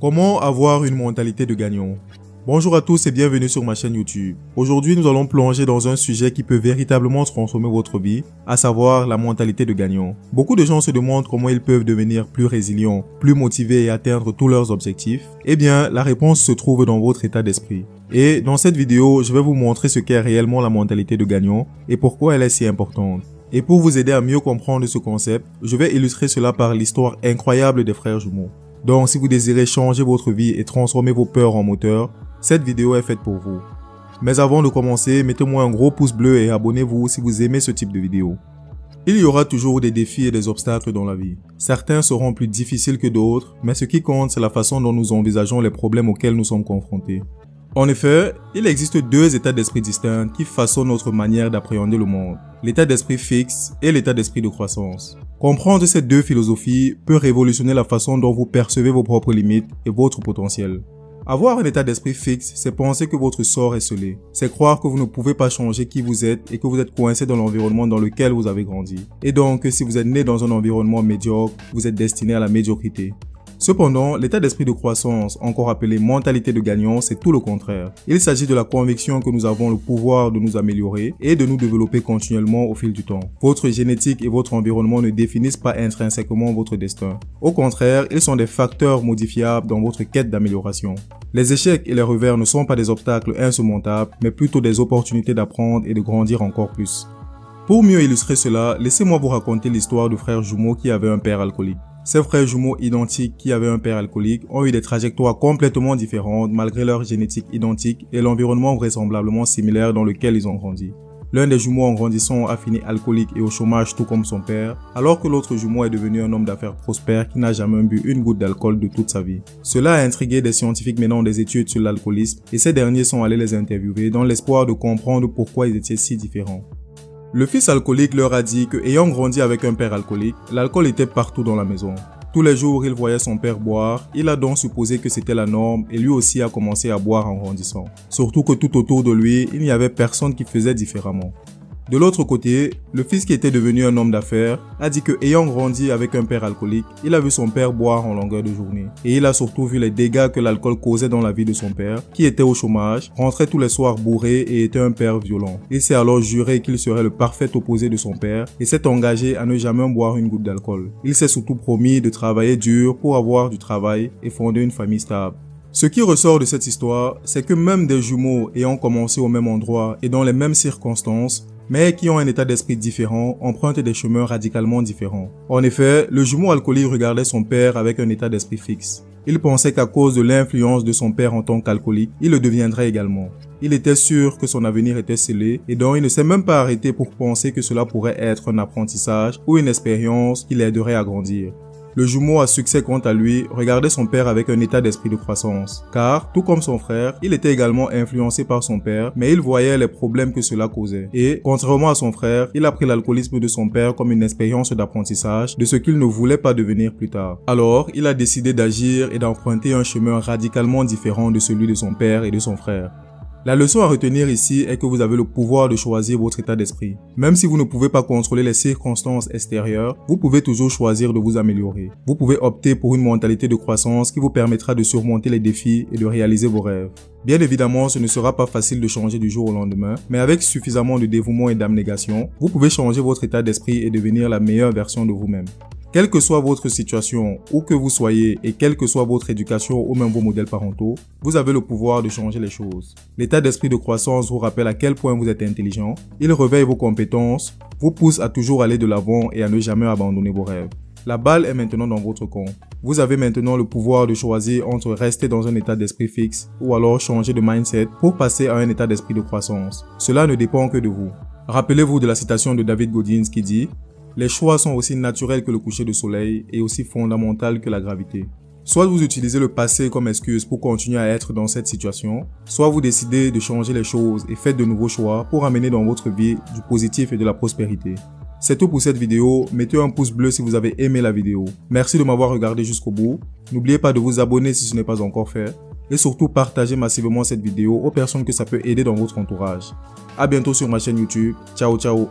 Comment avoir une mentalité de gagnant? Bonjour à tous et bienvenue sur ma chaîne YouTube. Aujourd'hui, nous allons plonger dans un sujet qui peut véritablement transformer votre vie, à savoir la mentalité de gagnant. Beaucoup de gens se demandent comment ils peuvent devenir plus résilients, plus motivés et atteindre tous leurs objectifs. Eh bien, la réponse se trouve dans votre état d'esprit. Et dans cette vidéo, je vais vous montrer ce qu'est réellement la mentalité de gagnant et pourquoi elle est si importante. Et pour vous aider à mieux comprendre ce concept, je vais illustrer cela par l'histoire incroyable des frères jumeaux. Donc si vous désirez changer votre vie et transformer vos peurs en moteur, cette vidéo est faite pour vous. Mais avant de commencer, mettez-moi un gros pouce bleu et abonnez-vous si vous aimez ce type de vidéo. Il y aura toujours des défis et des obstacles dans la vie. Certains seront plus difficiles que d'autres, mais ce qui compte, c'est la façon dont nous envisageons les problèmes auxquels nous sommes confrontés. En effet, il existe deux états d'esprit distincts qui façonnent notre manière d'appréhender le monde. L'état d'esprit fixe et l'état d'esprit de croissance. Comprendre ces deux philosophies peut révolutionner la façon dont vous percevez vos propres limites et votre potentiel. Avoir un état d'esprit fixe, c'est penser que votre sort est scellé. C'est croire que vous ne pouvez pas changer qui vous êtes et que vous êtes coincé dans l'environnement dans lequel vous avez grandi. Et donc, si vous êtes né dans un environnement médiocre, vous êtes destiné à la médiocrité. Cependant, l'état d'esprit de croissance, encore appelé mentalité de gagnant, c'est tout le contraire. Il s'agit de la conviction que nous avons le pouvoir de nous améliorer et de nous développer continuellement au fil du temps. Votre génétique et votre environnement ne définissent pas intrinsèquement votre destin. Au contraire, ils sont des facteurs modifiables dans votre quête d'amélioration. Les échecs et les revers ne sont pas des obstacles insurmontables, mais plutôt des opportunités d'apprendre et de grandir encore plus. Pour mieux illustrer cela, laissez-moi vous raconter l'histoire de frères jumeaux qui avaient un père alcoolique. Ces frères jumeaux identiques qui avaient un père alcoolique ont eu des trajectoires complètement différentes malgré leur génétique identique et l'environnement vraisemblablement similaire dans lequel ils ont grandi. L'un des jumeaux en grandissant a fini alcoolique et au chômage tout comme son père, alors que l'autre jumeau est devenu un homme d'affaires prospère qui n'a jamais bu une goutte d'alcool de toute sa vie. Cela a intrigué des scientifiques menant des études sur l'alcoolisme et ces derniers sont allés les interviewer dans l'espoir de comprendre pourquoi ils étaient si différents. Le fils alcoolique leur a dit que, ayant grandi avec un père alcoolique, l'alcool était partout dans la maison. Tous les jours, il voyait son père boire, il a donc supposé que c'était la norme et lui aussi a commencé à boire en grandissant. Surtout que tout autour de lui, il n'y avait personne qui faisait différemment. De l'autre côté, le fils qui était devenu un homme d'affaires a dit que, ayant grandi avec un père alcoolique, il a vu son père boire en longueur de journée. Et il a surtout vu les dégâts que l'alcool causait dans la vie de son père, qui était au chômage, rentrait tous les soirs bourré et était un père violent. Il s'est alors juré qu'il serait le parfait opposé de son père et s'est engagé à ne jamais boire une goutte d'alcool. Il s'est surtout promis de travailler dur pour avoir du travail et fonder une famille stable. Ce qui ressort de cette histoire, c'est que même des jumeaux ayant commencé au même endroit et dans les mêmes circonstances, mais qui ont un état d'esprit différent, empruntent des chemins radicalement différents. En effet, le jumeau alcoolique regardait son père avec un état d'esprit fixe. Il pensait qu'à cause de l'influence de son père en tant qu'alcoolique, il le deviendrait également. Il était sûr que son avenir était scellé et donc il ne s'est même pas arrêté pour penser que cela pourrait être un apprentissage ou une expérience qui l'aiderait à grandir. Le jumeau à succès quant à lui regardait son père avec un état d'esprit de croissance, car, tout comme son frère, il était également influencé par son père, mais il voyait les problèmes que cela causait. Et, contrairement à son frère, il a pris l'alcoolisme de son père comme une expérience d'apprentissage de ce qu'il ne voulait pas devenir plus tard. Alors, il a décidé d'agir et d'emprunter un chemin radicalement différent de celui de son père et de son frère. La leçon à retenir ici est que vous avez le pouvoir de choisir votre état d'esprit. Même si vous ne pouvez pas contrôler les circonstances extérieures, vous pouvez toujours choisir de vous améliorer. Vous pouvez opter pour une mentalité de croissance qui vous permettra de surmonter les défis et de réaliser vos rêves. Bien évidemment, ce ne sera pas facile de changer du jour au lendemain, mais avec suffisamment de dévouement et d'abnégation, vous pouvez changer votre état d'esprit et devenir la meilleure version de vous-même. Quelle que soit votre situation, où que vous soyez et quelle que soit votre éducation ou même vos modèles parentaux, vous avez le pouvoir de changer les choses. L'état d'esprit de croissance vous rappelle à quel point vous êtes intelligent, il réveille vos compétences, vous pousse à toujours aller de l'avant et à ne jamais abandonner vos rêves. La balle est maintenant dans votre camp. Vous avez maintenant le pouvoir de choisir entre rester dans un état d'esprit fixe ou alors changer de mindset pour passer à un état d'esprit de croissance. Cela ne dépend que de vous. Rappelez-vous de la citation de David Goggins qui dit « Les choix sont aussi naturels que le coucher de soleil et aussi fondamentaux que la gravité. » Soit vous utilisez le passé comme excuse pour continuer à être dans cette situation, soit vous décidez de changer les choses et faites de nouveaux choix pour amener dans votre vie du positif et de la prospérité. C'est tout pour cette vidéo, mettez un pouce bleu si vous avez aimé la vidéo. Merci de m'avoir regardé jusqu'au bout. N'oubliez pas de vous abonner si ce n'est pas encore fait. Et surtout partagez massivement cette vidéo aux personnes que ça peut aider dans votre entourage. À bientôt sur ma chaîne YouTube. Ciao ciao.